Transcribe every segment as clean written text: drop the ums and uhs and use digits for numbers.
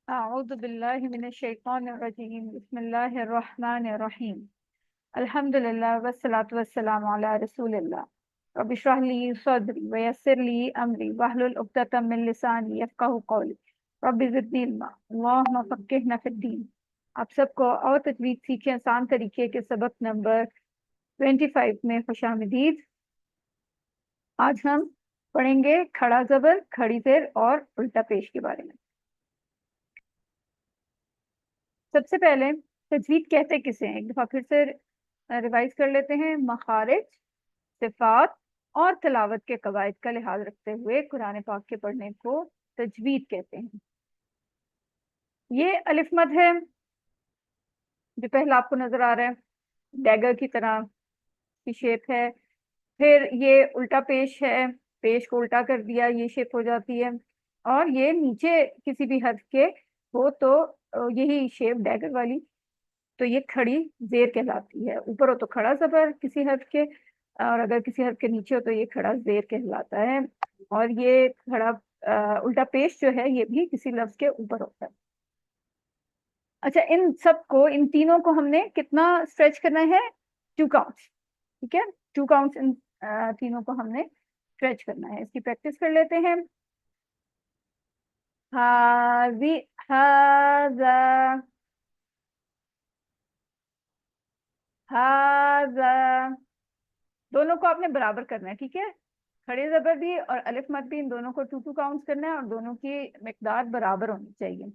अऊज़ु बिल्लाहि मिनश शैतानिर रजीम बिस्मिल्लाहिर रहमानिर रहीम अल्हम्दुलिल्लाह वस्सलातु वस्सलामु अला रसूलिल्लाह रब्बि इश्रह ली सदरी व यस्सिर ली अमरी वहलुल उक़दतम मिन लिसानी यफ़क़हू क़ौली रब्बि ज़िदनी इल्मा अल्लाहुम्मा फ़क़्क़िहना फ़िद्दीन। आप सबको और तजवीद सीखे आसान तरीके के सबक नंबर 25 में खुशामदीद। आज हम पढ़ेंगे खड़ा ज़बर, खड़ी ज़ेर और उल्टा पेश के बारे में। सबसे पहले तजवीद कहते किसे हैं, एक दफा फिर से रिवाइज कर लेते हैं। मखारिज, सिफात और तिलावत के कवायद का लिहाज रखते हुए कुरान पाक के पढ़ने को तजवीद कहते हैं। ये अलिफ मद है जो पहला आपको नजर आ रहा है, डैगर की तरह की शेप है। फिर ये उल्टा पेश है, पेश को उल्टा कर दिया, ये शेप हो जाती है। और ये नीचे किसी भी हर्फ के हो तो यही शेप डैगर वाली, तो ये खड़ी जेर कहलाती है। ऊपर हो तो खड़ा जबर किसी हर्फ के, और अगर किसी हर्फ के नीचे हो तो ये खड़ा जेर कहलाता है। और ये खड़ा उल्टा पेश जो है ये भी किसी लफ्ज के ऊपर होता है। अच्छा, इन सब को, इन तीनों को हमने कितना स्ट्रेच करना है? 2 काउंट्स। ठीक है, 2 काउंट्स इन तीनों को हमने स्ट्रेच करना है। इसकी प्रैक्टिस कर लेते हैं। हाजी, हाजा, हाजा, दोनों को आपने बराबर करना है। ठीक है, खड़े जबर भी और अलिफ मद भी, इन दोनों को 2 2 काउंट्स करना है और दोनों की मिकदार बराबर होनी चाहिए।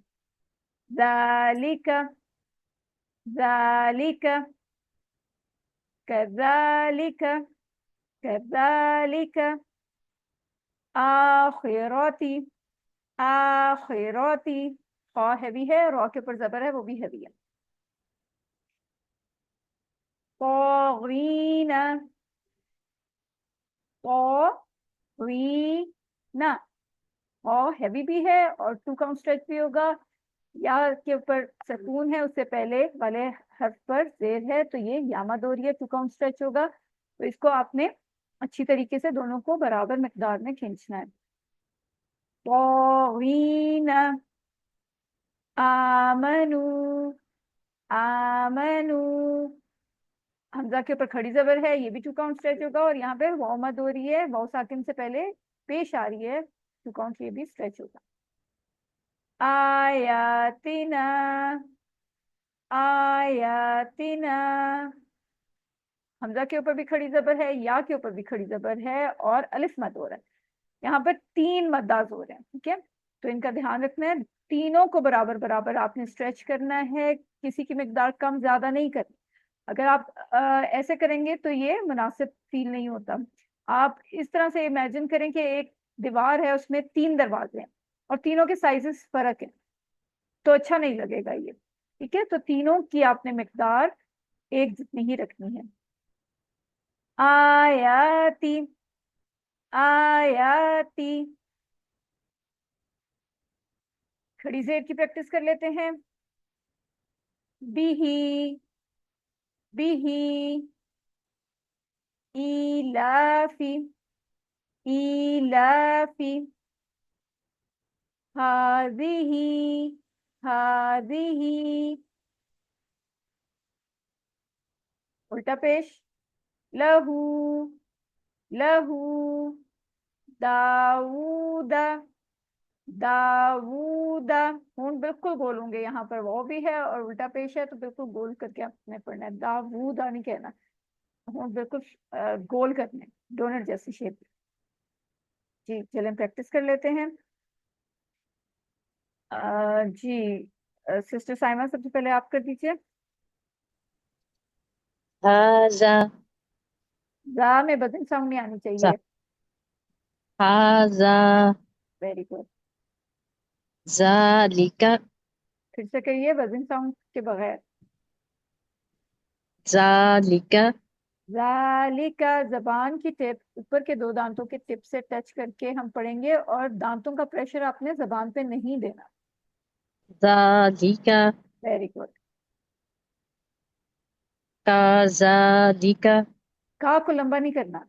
ज़ालिका, ज़ालिका, कज़ालिका, कज़ालिका, आखिरती, आखिरती। खा हैवी है, रॉ के ऊपर जबर है, वो भी हैवी है। तौगीना, तौगीना, और हैवी भी है और 2 काउंट स्ट्रेच भी होगा। या के ऊपर सकून है, उससे पहले वाले हर्फ पर जेर है, तो ये यामा दोहरी है, 2 काउंट स्ट्रेच होगा। तो इसको आपने अच्छी तरीके से दोनों को बराबर मिकदार में खींचना है। तौगीना, आमनू, आमनू, हमजा के ऊपर खड़ी जबर है, ये भी 2 काउंट स्ट्रेच होगा। और यहाँ पे वाव मद हो रही है, वाव साकिन से पहले पेश आ रही है, 2 काउंट, ये भी स्ट्रेच होगा। आयातिना, आयातिना, हमजा के ऊपर भी खड़ी जबर है, या के ऊपर भी खड़ी जबर है और अलिफ मद हो रहा है। यहाँ पर 3 मद्दाज हो रहे हैं। ठीक है, तो इनका ध्यान रखना है। तीनों को बराबर बराबर आपने स्ट्रेच करना है, किसी की मिकदार कम ज्यादा नहीं करनी। अगर आप ऐसे करेंगे तो ये मुनासिब फील नहीं होता। आप इस तरह से इमेजिन करें कि एक दीवार है, उसमें 3 दरवाजे हैं और तीनों के साइजेस फर्क है, तो अच्छा नहीं लगेगा ये। ठीक है, तो तीनों की आपने मिकदार एक जितनी ही रखनी है। आयाती, आयाती, खड़ी जेर की प्रैक्टिस कर लेते हैं। बिही, बिही, इलाफी, इलाफी, हाजिही, हाजिही, उल्टा पेश। लहू, लहू, दाऊदा, दाऊदा। हूँ बिल्कुल गोल होंगे, यहाँ पर वो भी है और उल्टा पेश है, तो बिल्कुल गोल करके आपने पढ़ना है। दाऊदा नहीं कहना, हूँ बिल्कुल गोल करने, डोनट जैसी शेप। जी चलें, प्रैक्टिस कर लेते हैं। जी, सिस्टर साइमा सबसे पहले आप कर दीजिए। हाजा, जा में बदन साउंड नहीं आनी जा, चाहिए। हाजा, वेरी गुड। जालिका, फिर से कहिए वजन साउंड के बगैर। जालिका, जालिका, जबान की टिप ऊपर के 2 दांतों के टिप से टच करके हम पढ़ेंगे और दांतों का प्रेशर आपने जबान पे नहीं देना। जालिका, वेरी गुड। काजालिका, का को लंबा नहीं करना।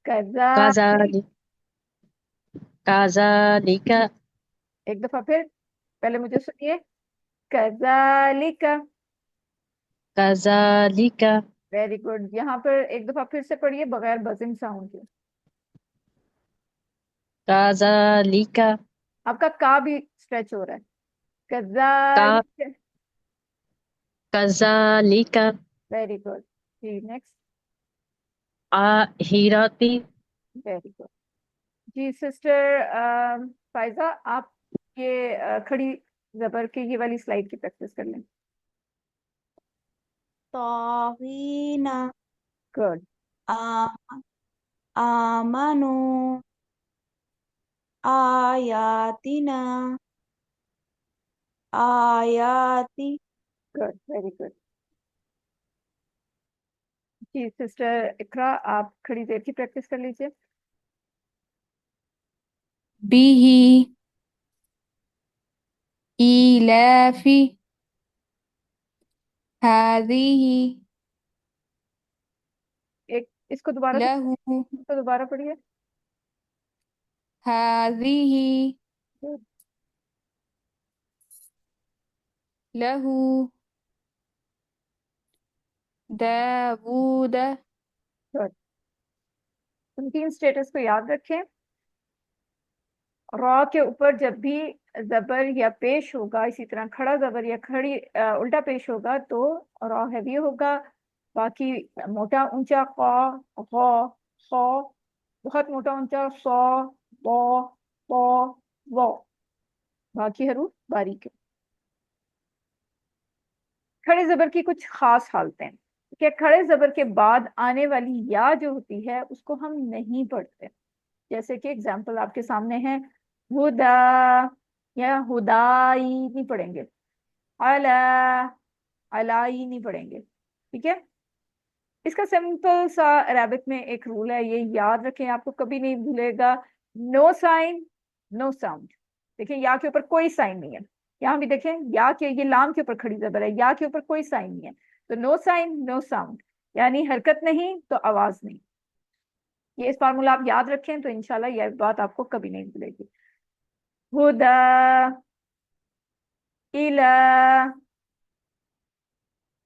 कजाली, काजालि, काजालिका, एक दफा फिर, पहले मुझे सुनिए। कजालिका। कज़ालिका। Very good. यहाँ पर एक दफा फिर से पढ़िए बगैर बजिंग साउंड के। कज़ालिका। आपका का भी स्ट्रेच हो रहा है। का कजालिका। कज़ालिका। Very good. जी नेक्स्ट। आहिरती। Very good. जी सिस्टर फायजा, आप ये खड़ी जबर के ये वाली स्लाइड की प्रैक्टिस कर लें। तागीना। गुड। आ आमनु आयातिना आयाति। गुड। Very good. जी सिस्टर इकरा, आप खड़ी देर की प्रैक्टिस कर लीजिए। बिही इलाफी हादिही एक इसको दोबारा से, लहू इसको दोबारा पढ़िए। हादिही गुड। लहू दावूद। गुड। तुम तीन स्टेटस को याद रखें। रॉ के ऊपर जब भी जबर या पेश होगा, इसी तरह खड़ा जबर या खड़ी उल्टा पेश होगा तो रॉ हैवी होगा। बाकी मोटा ऊंचा क़ा, गौ, सौ, बहुत मोटा ऊंचा सौ, बौ, पौ, वो। बाकी हरूफ बारीक है। खड़े जबर की कुछ खास हालतें कि खड़े जबर के बाद आने वाली या जो होती है उसको हम नहीं पढ़ते। जैसे कि एग्जाम्पल आपके सामने है, हुदा या हुदाई नहीं पढ़ेंगे, अला अलाई नहीं पढ़ेंगे। ठीक है। इसका सिंपल सा अरबिक में एक रूल है, ये याद रखें, आपको कभी नहीं भूलेगा। No sign, no sound. देखें या के ऊपर कोई साइन नहीं है। यहाँ भी देखें या के, ये लाम के ऊपर खड़ी जबर है, या के ऊपर कोई साइन नहीं है। तो नो साइन नो साउंड, यानी हरकत नहीं तो आवाज नहीं। ये इस फार्मूला आप याद रखें तो इंशाल्लाह यह बात आपको कभी नहीं भूलेगी। हुदा, इला,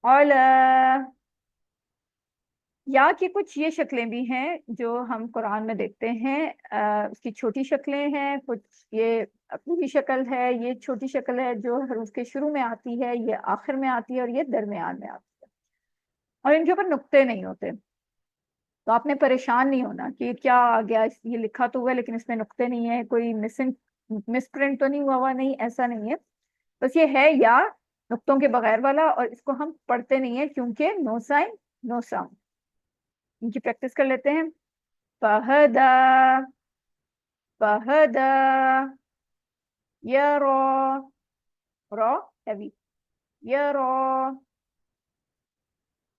अला। या की कुछ ये शक्लें भी हैं जो हम कुरान में देखते हैं। उसकी छोटी शक्लें हैं कुछ, ये पूरी शक्ल है, ये छोटी शक्ल है जो हरूफ के शुरू में आती है, ये आखिर में आती है और ये दरमियान में आती है। और इनके ऊपर नुक्ते नहीं होते। तो आपने परेशान नहीं होना कि क्या आ गया, ये लिखा तो हुआ है लेकिन इसमें नुक्ते नहीं है, कोई मिसिंग मिसप्रिंट तो नहीं हुआ हुआ, नहीं ऐसा नहीं है। बस ये है या नुक्तों के बगैर वाला, और इसको हम पढ़ते नहीं है क्योंकि नो साइन नो साउंड। इनकी प्रैक्टिस कर लेते हैं। फहदा, फहदा, यरो, रो हैवी, यरो,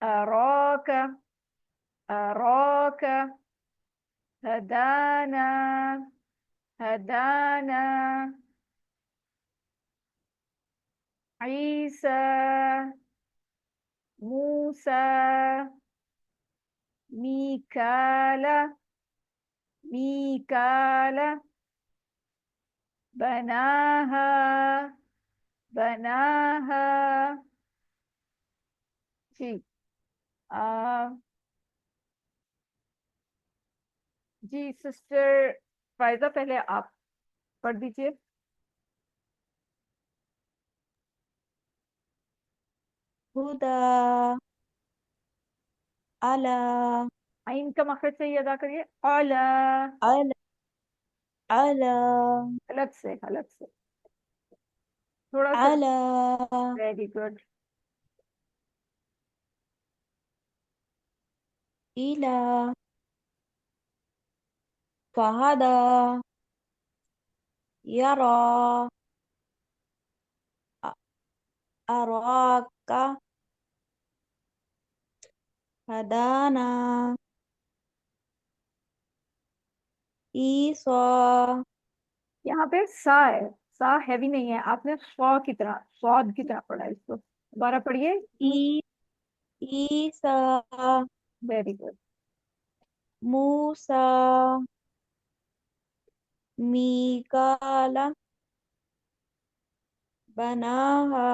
अराक, अराक, हदाना, हदाना, ईसा, मूसा, मीकाला, मीकाला, बनाहा, बनाहा। जी आ, जी सिस्टर फायजा, पहले आप पढ़ दीजिए। हुदा अला आइन का मखरज सही अदा करिए। अला, अला अला अलग से, अलग से थोड़ा सा। अला वेरी गुड। इला फहदा यरा अ- अराका हदाना ईसा। यहाँ पे सा है, सा हैवी नहीं है, आपने सौ की तरह, स्वाद की तरह पढ़ा है इसको। दोबारा पढ़िए। ई ईसा वेरी गुड। मूसा मीकाला बनाहा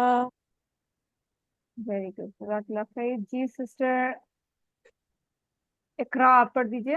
वेरी गुड, जज़ाकल्लाह खैर। जी सिस्टर इकरा, आप पढ़ दीजिए।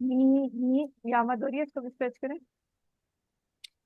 मी या मत हो रही है, इसको भी स्ट्रेच करें।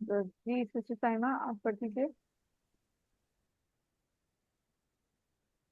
तो जी सिस्टर साइमा, आप पढ़ दीजिए।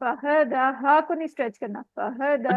फहदा, हा को नहीं स्ट्रेच करना, फहदा।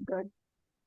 गुड।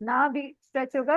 ना भी स्ट्रेच होगा,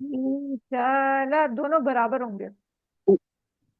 मीकाला दोनों बराबर होंगे।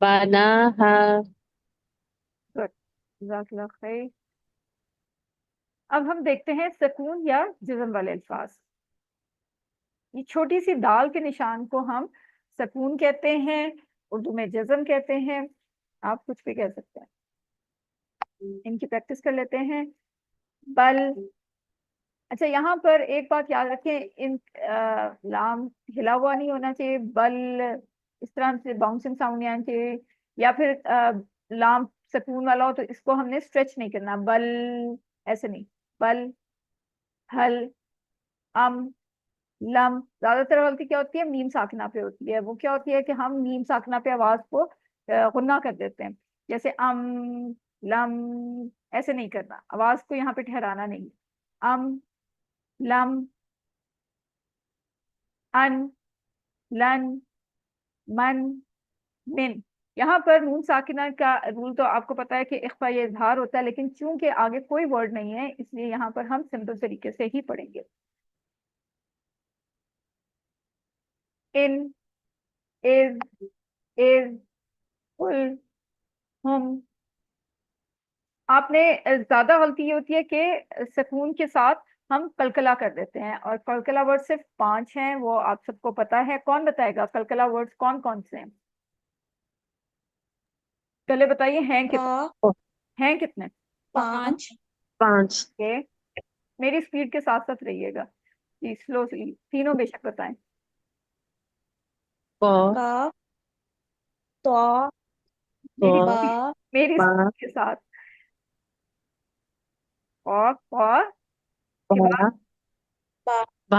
बनाहा गुड, जज़ाकल्लाह खैर। अब हम देखते हैं सकून या जिज़म वाले अल्फाज। ये छोटी सी दाल के निशान को हम सकून कहते हैं, उर्दू में जज़म कहते हैं, आप कुछ भी कह सकते हैं। इनकी प्रैक्टिस कर लेते हैं। बल। अच्छा, यहाँ पर एक बात याद रखें, इन लाम हिला हुआ नहीं होना चाहिए, बल इस तरह से बाउंसिंग साउंड नहीं आना चाहिए, या फिर लाम सकून वाला हो तो इसको हमने स्ट्रेच नहीं करना, बल ऐसे नहीं। बल, हल, अम, लम। ज्यादातर गलती क्या होती है, मीम साकिना पे होती है। वो क्या होती है कि हम मीम साकिना पे आवाज को गुन्ना कर देते हैं, जैसे लम, ऐसे नहीं करना, आवाज को यहाँ पे ठहराना नहीं। अम, लम, अन, लन, मन, मिन। यहाँ पर नून साकिना का रूल तो आपको पता है कि इख्फा ये इजहार होता है, लेकिन चूंकि आगे कोई वर्ड नहीं है इसलिए यहाँ पर हम सिंपल तरीके से ही पढ़ेंगे। इन, इज, कुल, हम। आपने ज्यादा गलती ये होती है कि सकून के साथ हम कलकला कर देते हैं, और कलकला वर्ड सिर्फ 5 हैं, वो आप सबको पता है। कौन बताएगा कलकला वर्ड्स कौन कौन से हैं? पहले बताइए, हैं कितने? का हैं कितने? 5 पाँच के मेरी स्पीड के साथ साथ रहिएगा जी, स्लोली तीनों बेशक बताएं। क का तो मेरी क बा मेरी बा स्पीड के साथ। और के बाद बा बा बा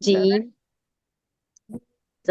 जीम ज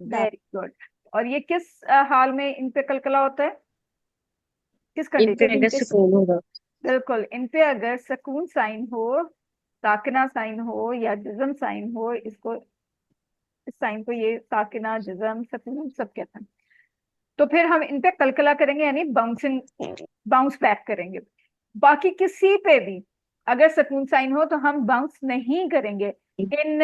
दा वेरी गुड। और ये किस हाल में इन पे कलकला होता है, किस इन पे कंडीशन? अगर सुकून होगा बिल्कुल, इन पे अगर सकून साइन हो, साकिना साइन हो या जिज्म साइन हो, इसको इस साइन को ये साकिना, जिज्म, सकून सब कहते हैं। तो फिर हम इन पे कलकला करेंगे, यानी बाउंसिंग, बाउंस बैक करेंगे। बाकी किसी पे भी अगर सकून साइन हो तो हम बाउंस नहीं करेंगे। इन,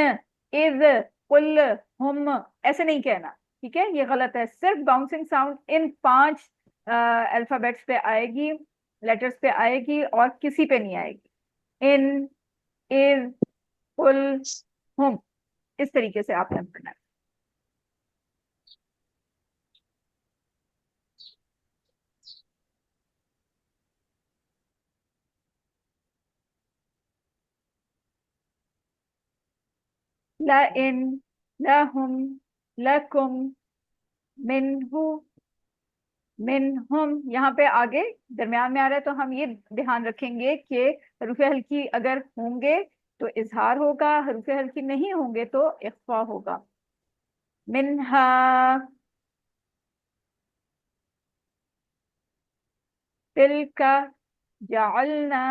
इज, कुल, हम, ऐसे नहीं कहना, ठीक है? ये गलत है। सिर्फ बाउंसिंग साउंड इन 5 अल्फाबेट्स पे आएगी, लेटर्स पे आएगी, और किसी पे नहीं आएगी। इन, इज, कुल, हम, इस तरीके से आपने पढ़ना है। ला इन, लहुम, लकुम, मिन्हु, मिनहुम यहाँ पे आगे दरमियान में आ रहा है, तो हम ये ध्यान रखेंगे कि हरूफ हल्की अगर होंगे तो इजहार होगा, हरूफ हल्की नहीं होंगे तो इख्फा होगा। मिनहा, तिलका, जाअलना।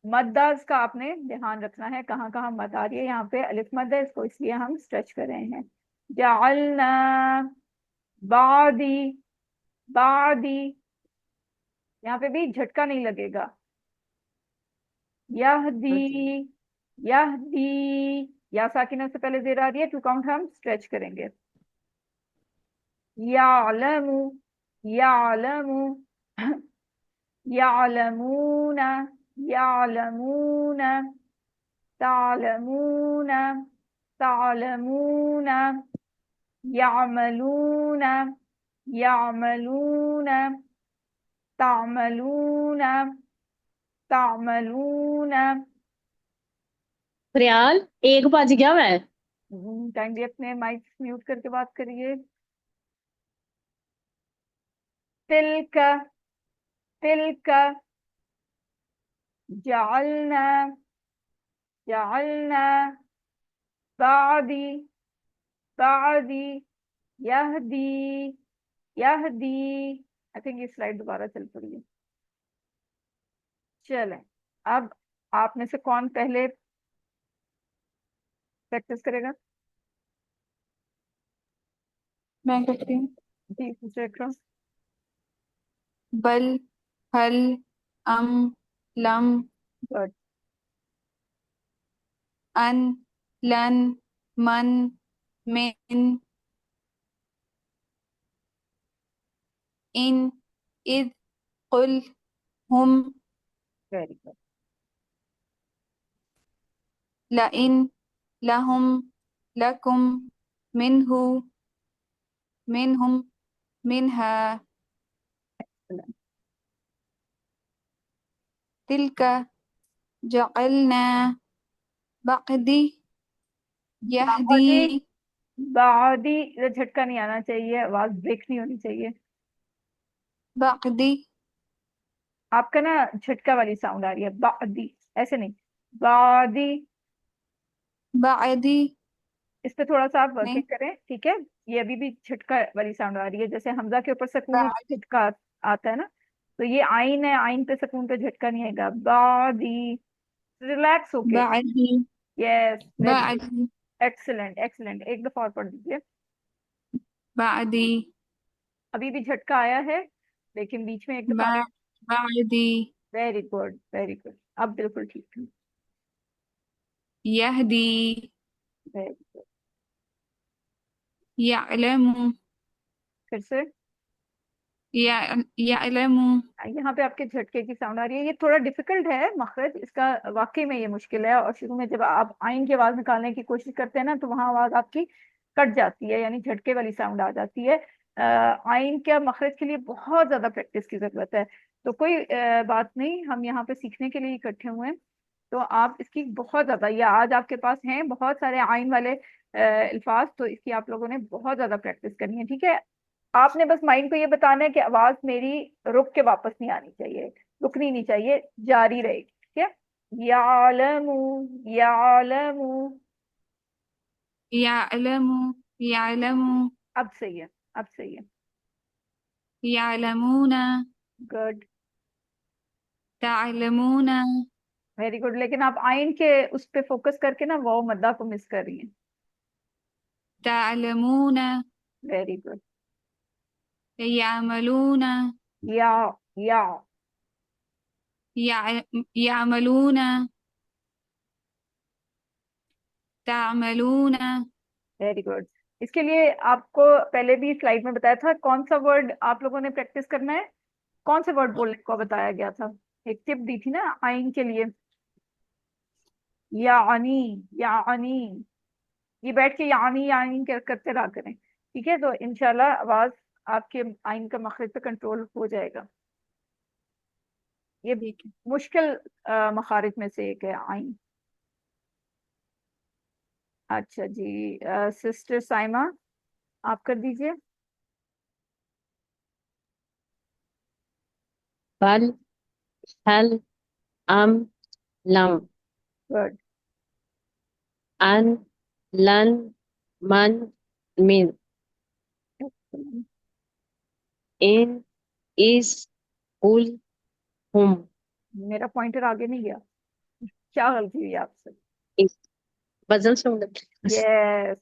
मद्दाज का आपने ध्यान रखना है, कहाँ कहाँ मद आ रही है। यहाँ पे अलिफ मद है, इसको इसलिए हम स्ट्रेच कर रहे हैं। जाअलना, बादी, बादी, यहाँ पे भी झटका नहीं लगेगा। यहदी, यहदी, या साकिना से पहले जेर आ रही है, 2 काउंट हम स्ट्रेच करेंगे। यालमु, यालमु, यालमूना, यालमूना, तालमूना, तालमूना, यामलूना, यामलूना, तामलूना, तामलूना। रियाल एक बज गया वै। काइंडली अपने माइक म्यूट करके बात करिए। तिलका, तिलका, जालना, जालना, बादी, बादी, यहदी, यहदी। आई थिंक ये स्लाइड दोबारा चल पड़ी है। चलें, अब आप में से कौन पहले प्रैक्टिस करेगा? मैं करती हूँ। जी, पूछो इकराम। बल, हल, अम, लम, गुड, अन, लन, मन, मिन, इन, इद, कुल, हुम, वेरी गुड। लइन, लहुम, लकुम, मिन्हु, मिनहुम, मिनहा, तिल्का, जअलना, बक़दी, यहदी, बादी, बादी, इधर झटका नहीं आना चाहिए, आवाज ब्रेक नहीं होनी चाहिए। बक़दी, आपका ना झटका वाली साउंड आ रही है, बादी, ऐसे नहीं, बादी। बअदी, इस पे थोड़ा सा आप नहीं, वर्किंग करें, ठीक है। ये अभी भी झटका वाली साउंड आ रही है, जैसे हमजा के ऊपर सकून बअ- होता है, झटका आता है ना, तो ये आइन है, आइन पे सकून पे झटका नहीं आएगा। बादी, रिलैक्स होके। बअदी, यस, वेरी गुड, बअदी, एक्सीलेंट एक्सीलेंट, एक दफा और पढ़ दीजिए। बअदी, अभी भी झटका आया है, लेकिन बीच में एक दफा। बअदी, वेरी गुड, वेरी गुड, अब बिल्कुल ठीक है। यहदी, वेरी गुड, यअलमु, फिर से। यअलमु, यहाँ पे आपके झटके की साउंड आ रही है, ये थोड़ा डिफिकल्ट है मखरज इसका, वाकई में ये मुश्किल है। और शुरू में जब आप आइन की आवाज निकालने की कोशिश करते हैं ना, तो वहां आवाज आपकी कट जाती है, यानी झटके वाली साउंड आ जाती है। आइन के मखरज के लिए बहुत ज्यादा प्रैक्टिस की जरूरत है। तो कोई बात नहीं, हम यहाँ पे सीखने के लिए इकट्ठे हुए हैं। तो आप इसकी बहुत ज्यादा, ये आज आपके पास हैं बहुत सारे आइन वाले अल्फाज, तो इसकी आप लोगों ने बहुत ज्यादा प्रैक्टिस करनी है, ठीक है। आपने बस माइंड को ये बताना है कि आवाज मेरी रुक के वापस नहीं आनी चाहिए, रुकनी नहीं चाहिए, जारी रहेगी, ठीक है। यालमू, यालमू, यअलमु, यअलमु, अब सही है, अब सही है। यअलमून, गुड, तअलमून, वेरी गुड, लेकिन आप आइन के उस पे फोकस करके ना वाव मद्दा को मिस कर रही हैं। तअलमून, वेरी गुड। यअमलून, या, या, यअमलून, तअमलून, वेरी गुड। इसके लिए आपको पहले भी स्लाइड में बताया था, कौन सा वर्ड आप लोगों ने प्रैक्टिस करना है, कौन से वर्ड बोलने को बताया गया था। एक टिप दी थी ना आइन के लिए, यानी, यानी, ये बैठ के यानी यानी करते रहा करें, ठीक है। तो इंशाल्लाह आवाज आपके आइन का मखरज पे कंट्रोल हो जाएगा। ये ठीक है। मुश्किल मखारिज में से एक है आइन। अच्छा जी, सिस्टर साइमा, आप कर दीजिए। बल हल अम लम गुड। अन लन मन मिन इन इस कुल हुम मेरा पॉइंटर आगे नहीं गया, क्या गलती हुई आपसे? इस बजल से मतलब यस।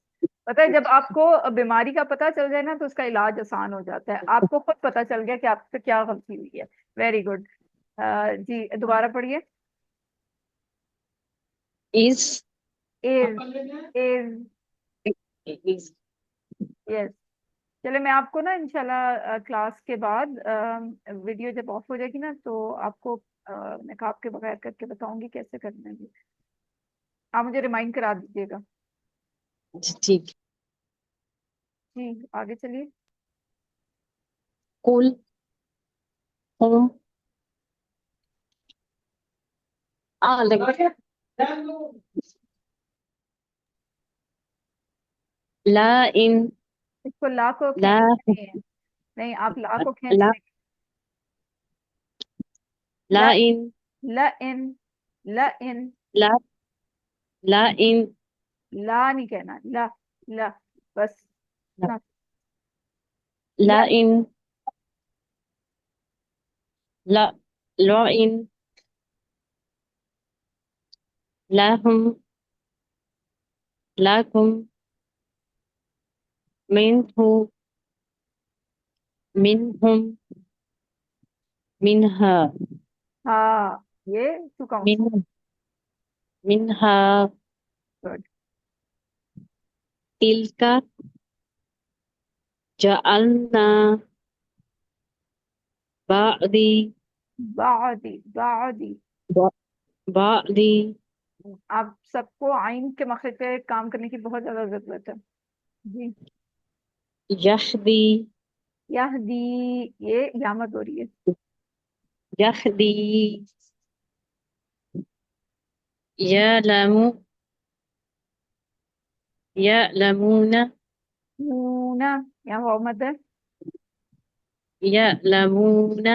पता है, जब आपको बीमारी का पता चल जाए ना तो उसका इलाज आसान हो जाता है। आपको खुद पता चल गया कि आपसे क्या गलती हुई है। Very good. जी दोबारा पढ़िए। इस इज, इज, इस यस। चले, मैं आपको ना इंशाल्लाह क्लास के बाद वीडियो जब ऑफ हो जाएगी ना तो आपको नकाब के बगैर करके बताऊंगी कैसे करना है। आप मुझे रिमाइंड करा दीजिएगा। ठीक जी आगे चलिए। कुल हुम देखो ला इन इसको ला को ला खींचना नहीं है। नहीं, आप ला को खींच ला लेंगे। ला ल, इन ल इन, ल इन, ला ला इन ला नहीं कहना, ला, ला, बस ना। ल, ला इन ला ला इन लाहुम लाकुम मिनहु मिनहुम मिनहा हाँ, ये टू काउंट। मिन मिनहा गुड। तिलका जअलना बादी बादी, बादी। बादी आप सबको आइन के मखरज पे काम करने की बहुत ज्यादा जरूरत है। जी। यहदी यहदी, ये यामत हो रही है। यहदी यलमु यलमून नूना, यहाँ वाव मत है। यलमून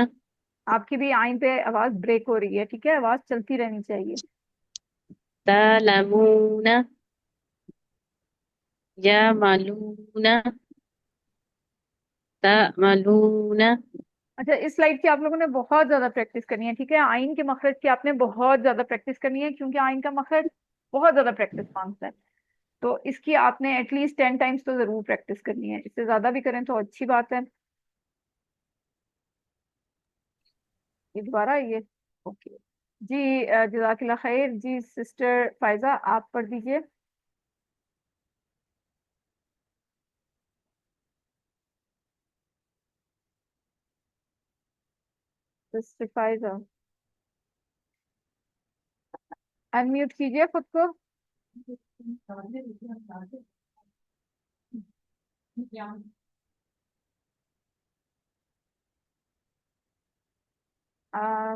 आपकी भी आइन पे आवाज ब्रेक हो रही है, ठीक है? आवाज चलती रहनी चाहिए। तलमून यमलून तमलून अच्छा, इस स्लाइड की आप लोगों ने बहुत ज्यादा प्रैक्टिस करनी है, ठीक है? आइन के मखरज की आपने बहुत ज्यादा प्रैक्टिस करनी है क्योंकि आइन का मखरज बहुत ज्यादा प्रैक्टिस मांगता है। तो इसकी आपने एटलीस्ट 10 टाइम्स तो जरूर प्रैक्टिस करनी है। इससे ज्यादा भी करें तो अच्छी बात है। ये दोबारा आइए। ओके जी। जज़ाकिल्लाह खैर। जी सिस्टर फायजा, आप पढ़ दीजिए। सिस्टर फायजा, अनम्यूट कीजिए खुद को।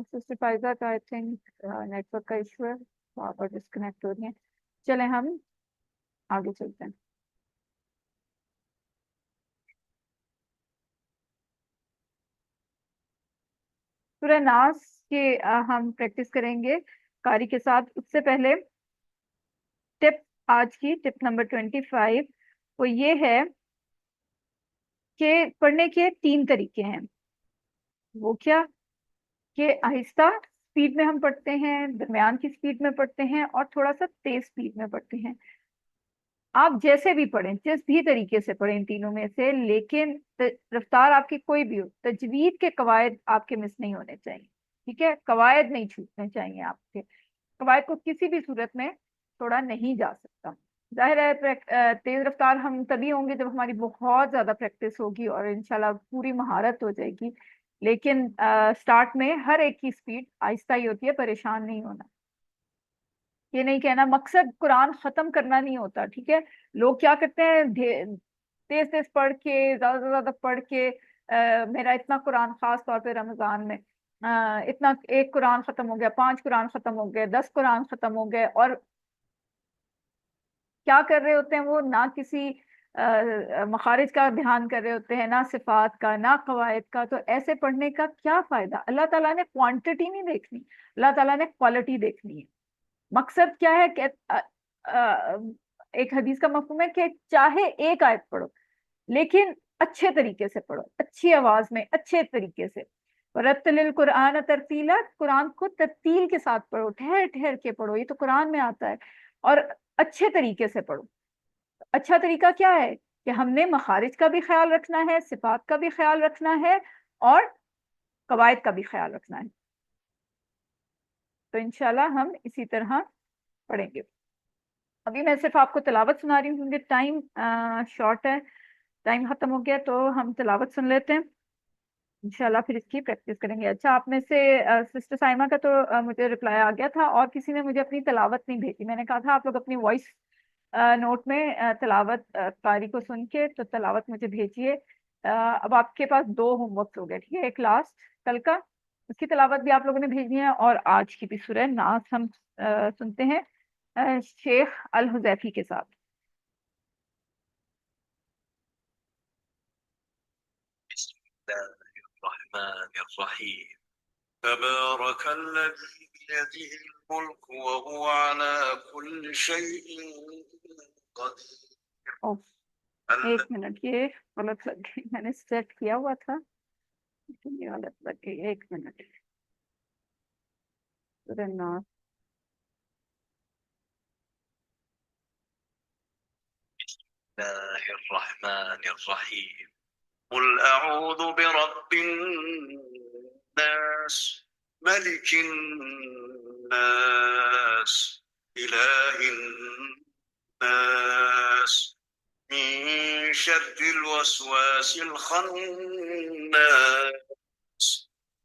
सिस्टर फायजा का आई थिंक नेटवर्क का इशू है, तो आप डिस्कनेक्ट हो रही हैं। चलें हम आगे चलते हैं। सूरह नास के हम प्रैक्टिस करेंगे कारी के साथ। उससे पहले टिप, आज की टिप नंबर 25 वो ये है कि पढ़ने के 3 तरीके हैं। वो क्या? कि आहिस्ता स्पीड में हम पढ़ते हैं, दरमियान की स्पीड में पढ़ते हैं और थोड़ा सा तेज स्पीड में पढ़ते हैं। आप जैसे भी पढ़ें, जिस भी तरीके से पढ़ें इन तीनों में से, लेकिन रफ्तार आपकी कोई भी हो, तजवीद के कवायद आपके मिस नहीं होने चाहिए। ठीक है? कवायद नहीं छूटने चाहिए आपके। कवायद को किसी भी सूरत में तोड़ा नहीं जा सकता। जाहिर है तेज रफ्तार हम तभी होंगे जब हमारी बहुत ज्यादा प्रैक्टिस होगी और इंशाल्लाह पूरी महारत हो जाएगी। लेकिन स्टार्ट में हर एक की स्पीड आहिस्ता ही होती है, परेशान नहीं होना। ये नहीं कहना, मकसद कुरान खत्म करना नहीं होता, ठीक है? लोग क्या करते हैं, तेज तेज पढ़ के, ज्यादा से ज्यादा पढ़ के मेरा इतना कुरान, खास तौर पे रमजान में इतना, एक कुरान खत्म हो गया, 5 कुरान खत्म हो गए, 10 कुरान खत्म हो गए, और क्या कर रहे होते हैं वो? ना किसी मखारिज का ध्यान कर रहे होते हैं, ना सिफात का, ना कवायद का, तो ऐसे पढ़ने का क्या फायदा। अल्लाह ताला ने क्वांटिटी नहीं देखनी, अल्लाह ताला ने क्वालिटी देखनी है। मकसद क्या है कि एक हदीस का मफहूम है कि चाहे एक आयत पढ़ो लेकिन अच्छे तरीके से पढ़ो, अच्छी आवाज में, अच्छे तरीके से। वरत्तिलिल कुरान तरतीला, कुरान को तरतील के साथ पढ़ो, ठहर ठहर के पढ़ो, ये तो कुरान में आता है। और अच्छे तरीके से पढ़ो। अच्छा तरीका क्या है कि हमने मखारिज का भी ख्याल रखना है, सिफात का भी ख्याल रखना है, और कवायद का भी ख्याल रखना है। तो इंशाल्लाह हम इसी तरह पढ़ेंगे। अभी मैं सिर्फ आपको तिलावत सुना रही हूँ क्योंकि टाइम शॉर्ट है, टाइम खत्म हो गया, तो हम तिलावत सुन लेते हैं, इंशाल्लाह फिर इसकी प्रैक्टिस करेंगे। अच्छा, आप में से सिस्टर साइमा का तो मुझे रिप्लाई आ गया था, और किसी ने मुझे अपनी तिलावत नहीं भेजी। मैंने कहा था आप लोग अपनी वॉइस नोट में तिलावत कारी को सुन के तो तिलावत मुझे भेजिए। अब आपके पास दो होमवर्क हो गए, ठीक है। एक लास्ट कल का, उसकी तिलावत भी आप लोगों ने भेजनी है, और आज की भी सूरह नास हम सुनते हैं शेख अल हुजैफी के साथ। बिस्मिल्लाहिर्रहमानिर्रहीम। तबारकल्लज़ी बियदिहिल मुल्क व हुवा अला कुल्लि शैइन क़दीर। ओह, एक मिनट, ये गलत लग गई, मैंने सेट किया हुआ था लेकिन ये गलत लग गई। एक मिनट, सूरह नास। बिस्मिल्लाहिर्रहमानिर्रहीम। कुल अऊज़ु बिरब्बिन नास, मलिकिन नास, इलाहिन नास, मिन शर्रिल वस्वासिल खन्नास,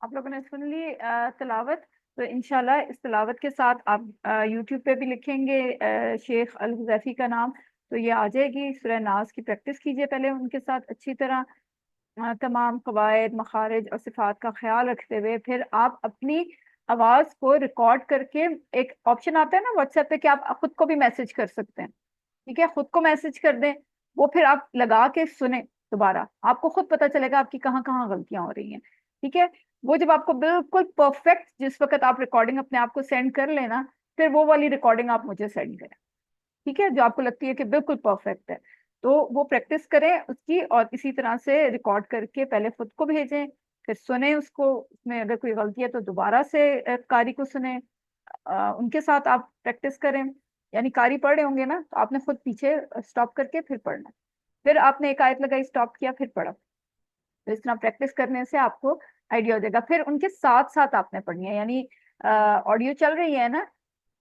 आप लोगों ने सुन ली तिलावत। तो इंशाल्लाह इस तिलावत के साथ आप यूट्यूब पे भी लिखेंगे शेख अल हुज़ैफी का नाम, तो ये आ जाएगी। सूरह नास की प्रैक्टिस कीजिए पहले उनके साथ अच्छी तरह, तमाम कवायद, मखारिज और सिफात का ख्याल रखते हुए। फिर आप अपनी आवाज को रिकॉर्ड करके, एक ऑप्शन आता है ना व्हाट्सएप पे कि आप खुद को भी मैसेज कर सकते हैं, ठीक है, खुद को मैसेज कर दें, वो फिर आप लगा के सुने दोबारा, आपको खुद पता चलेगा आपकी कहाँ कहाँ गलतियां हो रही हैं, ठीक है। वो जब आपको बिल्कुल परफेक्ट, जिस वक्त आप रिकॉर्डिंग अपने आप को सेंड कर लेना, फिर वो वाली रिकॉर्डिंग आप मुझे सेंड करें, ठीक है, जो आपको लगती है कि बिल्कुल परफेक्ट है। तो वो प्रैक्टिस करें उसकी, और इसी तरह से रिकॉर्ड करके पहले खुद को भेजें, फिर सुने उसको, उसमें अगर कोई गलती है तो दोबारा से कारी को सुने, उनके साथ आप प्रैक्टिस करें। यानी कारी पढ़ रहे होंगे ना, तो आपने खुद पीछे स्टॉप करके फिर पढ़ना, फिर आपने एक आयत लगाई, स्टॉप किया, फिर पढ़ा। तो इस तरह प्रैक्टिस करने से आपको आइडिया हो जाएगा। फिर उनके साथ साथ आपने पढ़नी है, यानी ऑडियो चल रही है ना,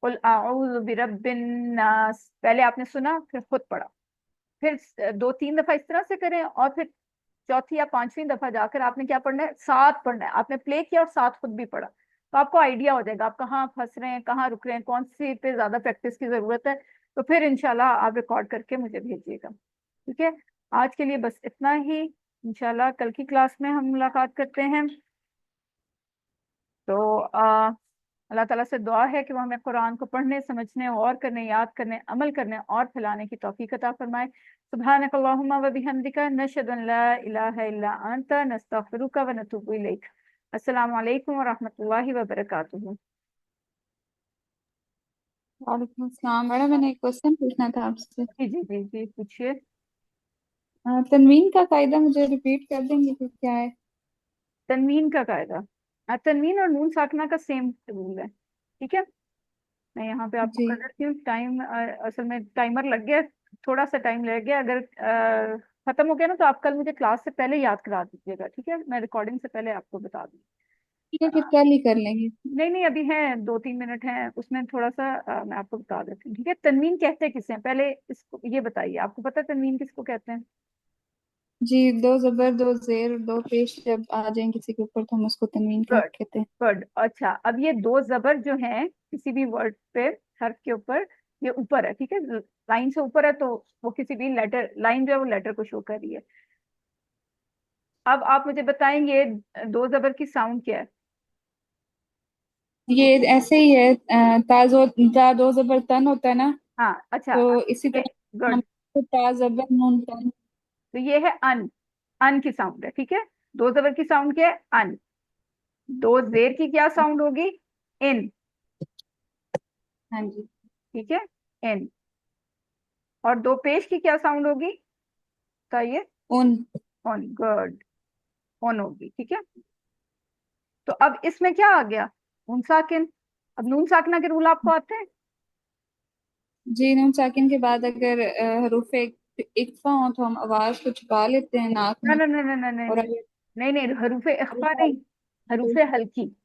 कुल अऊज़ु बिरब्बिन नास, पहले आपने सुना फिर खुद पढ़ा, फिर दो तीन दफा इस तरह से करें, और फिर चौथी या पांचवी दफा जाकर आपने क्या पढ़ना है, साथ पढ़ना है। आपने प्ले किया और साथ खुद भी पढ़ा, तो आपको आइडिया हो जाएगा आप कहाँ फंस रहे हैं, कहाँ रुक रहे हैं, कौन सी पे ज्यादा प्रैक्टिस की जरूरत है। तो फिर इंशाल्लाह आप रिकॉर्ड करके मुझे भेजिएगा, ठीक है। आज के लिए बस इतना ही, इंशाल्लाह कल की क्लास में हम मुलाकात करते हैं। तो अल्लाह ताला से दुआ है कि वो हमें कुरान को पढ़ने, समझने, और करने, याद करने, अमल करने और फैलाने की तौफीक अता फरमाए। सुब्हानक अल्लाहुम्मा व बिहम्दिका नशहदु अन ला इलाहा इल्ला अंता नस्तगफिरुका व नतूबु इलैक। अस्सलामु अलैकुम व रहमतुल्लाहि व बरकातुहू। वालेकुम अस्सलाम। मैडम, मैंने एक क्वेश्चन पूछना था आपसे। जी जी जी जी, पूछिए। तनवीन का कायदा मुझे रिपीट कर देंगे कि क्या है? तनवीन का कायदा, तनवीन और नून साकिना का सेम रूल है, ठीक है। मैं यहाँ पे आपको जी, कर देती हूँ। टाइम असल में टाइमर लग गया, थोड़ा सा टाइम लग गया। अगर खत्म हो गया ना, तो आप कल मुझे क्लास से पहले याद करा दीजिएगा, ठीक है, मैं रिकॉर्डिंग से पहले आपको बता दूँ। ठीक है, फिर कल ही कर लेंगे। नहीं नहीं, अभी है, दो तीन मिनट हैं, उसमें थोड़ा सा मैं आपको बता देती हूँ, ठीक है। तनवीन कहते किसे हैं, पहले इसको ये बताइए, आपको पता है तनवीन किसको कहते हैं? जी, दो जबर, दो जेर, दो पेश जब आ जाएं किसी के ऊपर तो हम उसको तनवीन गुड कहते हैं। गुड। अच्छा, अब ये दो जबर जो हैं किसी भी वर्ड पे, हर्फ के ऊपर, ये ऊपर है, ठीक है, लाइन से ऊपर है, तो वो किसी भी लेटर, लाइन जो है वो लेटर को शो कर रही है। अब आप मुझे बताएंगे दो जबर की साउंड क्या है? ये ऐसे ही है, ता दो जबर तन होता है ना, हाँ अच्छा, तो इसी ये तरह हम गुड। ता जबर नून तन। तो ये है अन, अन की साउंड है, ठीक है। दो जबर की साउंड क्या है? अन। दो जेर की क्या साउंड होगी? इन, हाँ जी। ठीक है, इन। और दो पेश की क्या साउंड होगी? बताइए। उन। ऑन, गुड, ऑन होगी, ठीक है। तो अब इसमें क्या आ गया? नून साकिन। अब नून साकिना के रूल आपको आते हैं? जी, नून साकिन के बाद अगर हरूफ इक्फा हो तो हम आवाज को छुपा लेते हैं नाक ना में। ना ना ना ना ना और ना, अगर नहीं नहीं, हरूफे इख्फा हरूफ नहीं, हरूफे हल्की।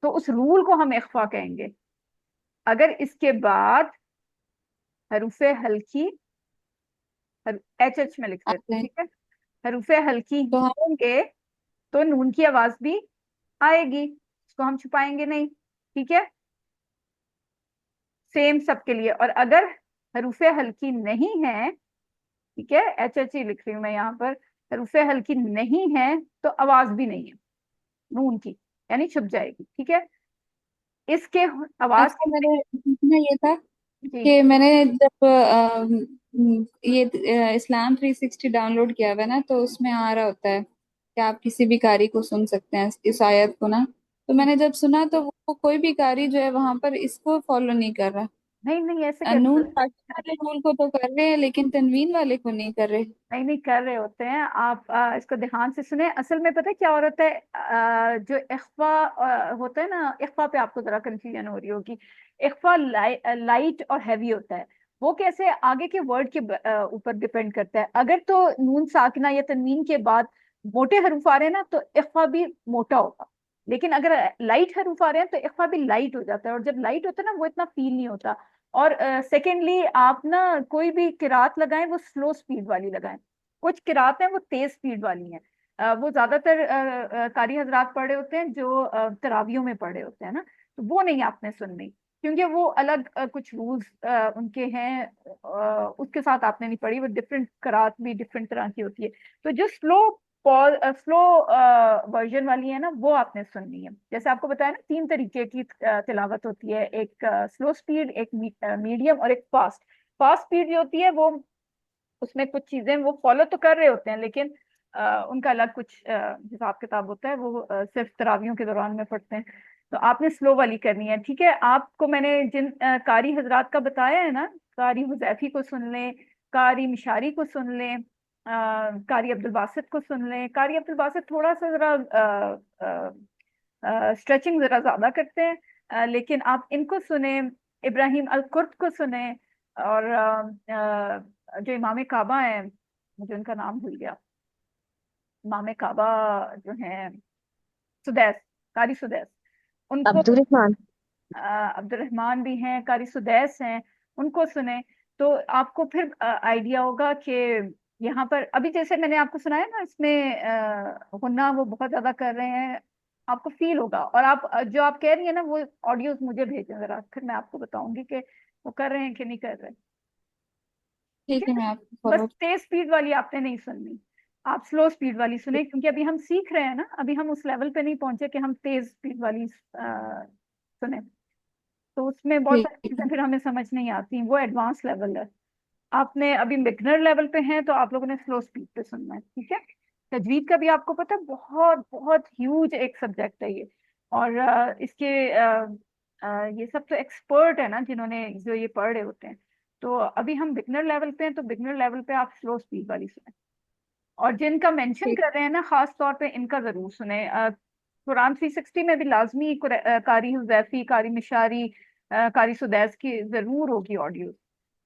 तो उस रूल को हम इख्फा कहेंगे। अगर इसके बाद हरूफे हल्की, एच एच में लिख आ देते हैं, जाए ठीक है, हरूफे हल्की तो हम होंगे तो नून की आवाज भी आएगी, इसको हम छुपाएंगे नहीं, ठीक है। सेम सबके लिए। और अगर हरूफे हल्की नहीं है, ठीक है, एच एच ही लिख रही हूं मैं यहाँ पर, हरूफे हल्की नहीं है तो आवाज भी नहीं है नून की, यानी छुप जाएगी, ठीक है। इसके आवाज अच्छा, मेरे पूछना ये था जी, कि मैंने जब ये इस्लाम 360 डाउनलोड किया हुआ है ना, तो उसमें आ रहा होता है कि आप किसी भी कारी को सुन सकते हैं इस आयत को ना। तो मैंने जब सुना तो वो कोई भी कारी जो है वहां पर इसको फॉलो नहीं कर रहा। नहीं नहीं, ऐसे कैसे? नून साकिन वाले रूल को तो कर रहे हैं लेकिन तनवीन वाले को नहीं कर रहे। नहीं नहीं, कर रहे होते हैं आप। इसको ध्यान से सुने। असल में पता है क्या हो रहा है? जो इख्फा होता है ना, इख्फा पे आपको जरा कंफ्यूजन हो रही होगी। इख्फा लाइट और हैवी होता है। वो कैसे? आगे के वर्ड के ऊपर डिपेंड करता है। अगर तो नून साकिना या तनवीन के बाद मोटे हरूफ आ रहे हैं ना, तो इख्फा भी मोटा होगा। लेकिन अगर लाइट हरूफ आ रहे हैं तो इख्फा भी लाइट हो जाता है, और जब लाइट होता है ना, वो इतना फील नहीं होता। और सेकेंडली, आप ना कोई भी किरात लगाएं वो स्लो स्पीड वाली लगाएं। कुछ किरात हैं वो तेज स्पीड वाली हैं। वो ज्यादातर कारी हजरात पढ़े होते हैं जो तरावियों में पढ़े होते हैं ना, तो वो नहीं आपने सुननी, क्योंकि वो अलग कुछ रूल्स उनके हैं। उसके साथ आपने नहीं पढ़ी। वो डिफरेंट करात भी डिफरेंट तरह की होती है। तो जो स्लो वर्जन वाली है ना, वो आपने सुननी है। जैसे आपको बताया ना, तीन तरीके की तिलावत होती है, एक स्लो स्पीड, एक मीडियम, और एक फास्ट। फास्ट स्पीड जो होती है वो, उसमें कुछ चीजें वो फॉलो तो कर रहे होते हैं, लेकिन उनका अलग कुछ हिसाब किताब होता है। वो सिर्फ तरावियों के दौरान में पढ़ते हैं। तो आपने स्लो वाली करनी है, ठीक है। आपको मैंने जिन कारी हजरात का बताया है ना, कारी हुजैफी को सुन लें, कारी मिशारी को सुन लें, कारी अब्दुल बासित को सुन लें। कारी अब्दुल बासित थोड़ा सा जरा स्ट्रेचिंग जरा ज्यादा करते हैं, लेकिन आप इनको सुने। इब्राहिम अल कुर्द को सुने। और जो इमाम काबा है, मुझे उनका नाम भूल गया, इमाम काबा जो है, सुदैस, कारी सुदैस, उनको, अब्दुल रहमान। अब्दुल रहमान भी हैं, कारी सुदैस हैं, उनको सुने। तो आपको फिर आइडिया होगा कि यहाँ पर अभी जैसे मैंने आपको सुनाया ना, इसमें गुन्ना वो बहुत ज्यादा कर रहे हैं, आपको फील होगा। और आप जो आप कह रही है ना, वो ऑडियोज मुझे भेजें जरा, फिर मैं आपको बताऊंगी कि वो कर रहे हैं कि नहीं कर रहे। ठीक ठीक है, है। मैं आपको बस फॉलो। तेज स्पीड वाली आपने नहीं सुननी, आप स्लो स्पीड वाली सुने, क्योंकि अभी हम सीख रहे हैं ना, अभी हम उस लेवल पे नहीं पहुंचे कि हम तेज स्पीड वाली सुने। तो उसमें बहुत ठीक सारी चीजें है। फिर हमें समझ नहीं आती, वो एडवांस लेवल है। आपने अभी बिगनर लेवल पे हैं, तो आप लोगों ने स्लो स्पीड पे सुनना है, ठीक है। तजवीद का भी आपको पता है, बहुत बहुत ह्यूज एक सब्जेक्ट है ये। और इसके ये सब तो एक्सपर्ट है ना, जिन्होंने जो ये पढ़ रहे होते हैं। तो अभी हम बिगनर लेवल पे हैं, तो बिगनर लेवल पे आप स्लो स्पीड वाली सुने। और जिनका मेंशन ठीक। कर रहे हैं ना, खास तौर पे इनका जरूर सुने। कुरान 360 में भी लाजमी कारी हुजैफी, कारी मिशारी, कारी सुदैस की जरूर होगी ऑडियो।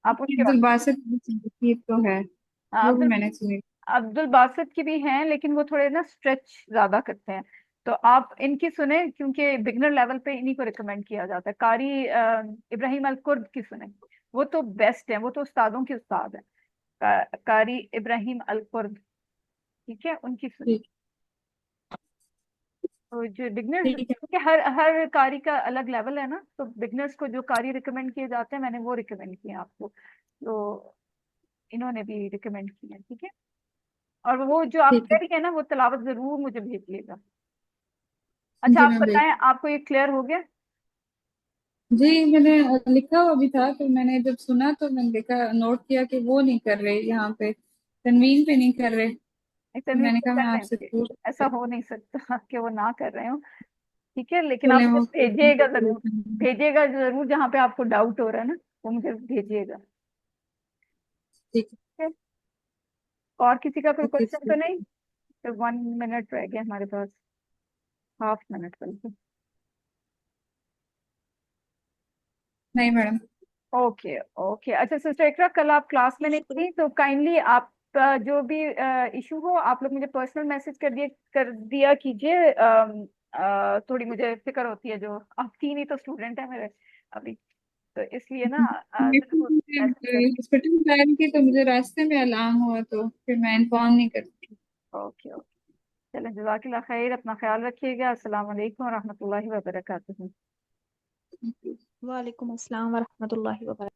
आप उनके अब्दुल बासित की तो है, वो भी अब्दुल मैंने सुनी। अब्दुल बासित की भी हैं, लेकिन वो थोड़े ना स्ट्रेच ज्यादा करते हैं। तो आप इनकी सुने, क्योंकि बिगनर लेवल पे इन्हीं को रिकमेंड किया जाता है। कारी इब्राहिम अल कुर्द की सुने, वो तो बेस्ट है, वो तो उस्तादों के उस्ताद है। कारी इब्राहिम अल कुर्द, ठीक है, उनकी सुने। ठीक। तो जो बिगनर्स, ठीक है। क्योंकि हर हर कारी का अलग लेवल है ना, तो बिगनर्स को जो कारी रिकमेंड किए जाते हैं, मैंने वो रिकमेंड किए हैं आपको। तो इन्होंने भी रिकमेंड किए हैं, ठीक है। और वो जो आप ठीक कह है। रही है ना वो तिलावत जरूर मुझे भेजिएगा। अच्छा, जी आप मैं भेज, बताएं, आपको ये क्लियर हो गया? जी मैंने लिखा हुआ भी था, तो मैंने जब सुना तो मैंने देखा, नोट किया कि वो नहीं कर रहे यहाँ पे, तनवीन पे नहीं कर रहे, तो तनवीर मैंने से कहा मैं कर आपसे लेंगे, पूछ। ऐसा हो नहीं सकता कि वो ना कर रहे हो। ठीक है, लेकिन आप चले मुझे वो भेजिएगा जरूर, भेजिएगा जरूर जहाँ पे आपको डाउट हो रहा है ना, वो मुझे भेजिएगा। ठीक है। ठीक है? और किसी का कोई ओके क्वेश्चन तो नहीं? तो 1 मिनट रह गया हमारे पास, हाफ मिनट बल्कि। नहीं मैडम। ओके ओके, अच्छा सिस्टर इकरा, कल आप क्लास में नहीं थी तो काइंडली आप जो भी इशू हो आप लोग मुझे पर्सनल मैसेज कर दिया कीजिए। थोड़ी मुझे फिक्र होती है, जो आप 3 ही तो स्टूडेंट है मेरे अभी, तो इसलिए ना जरूर मैसेज कर। हॉस्पिटल जा रही थी तो मुझे रास्ते में अलार्म हुआ, तो फिर मैं इन्फॉर्म नहीं करती। ओके ओके, चलें, जज़ाकल्लाह खैर, अपना ख्याल रखिएगा। अस्सलाम वालेकुम रहमतुल्लाहि व बरकातुहू। वालेकुम अस्सलाम वरहमतुल्लाहि वबरकातुहू।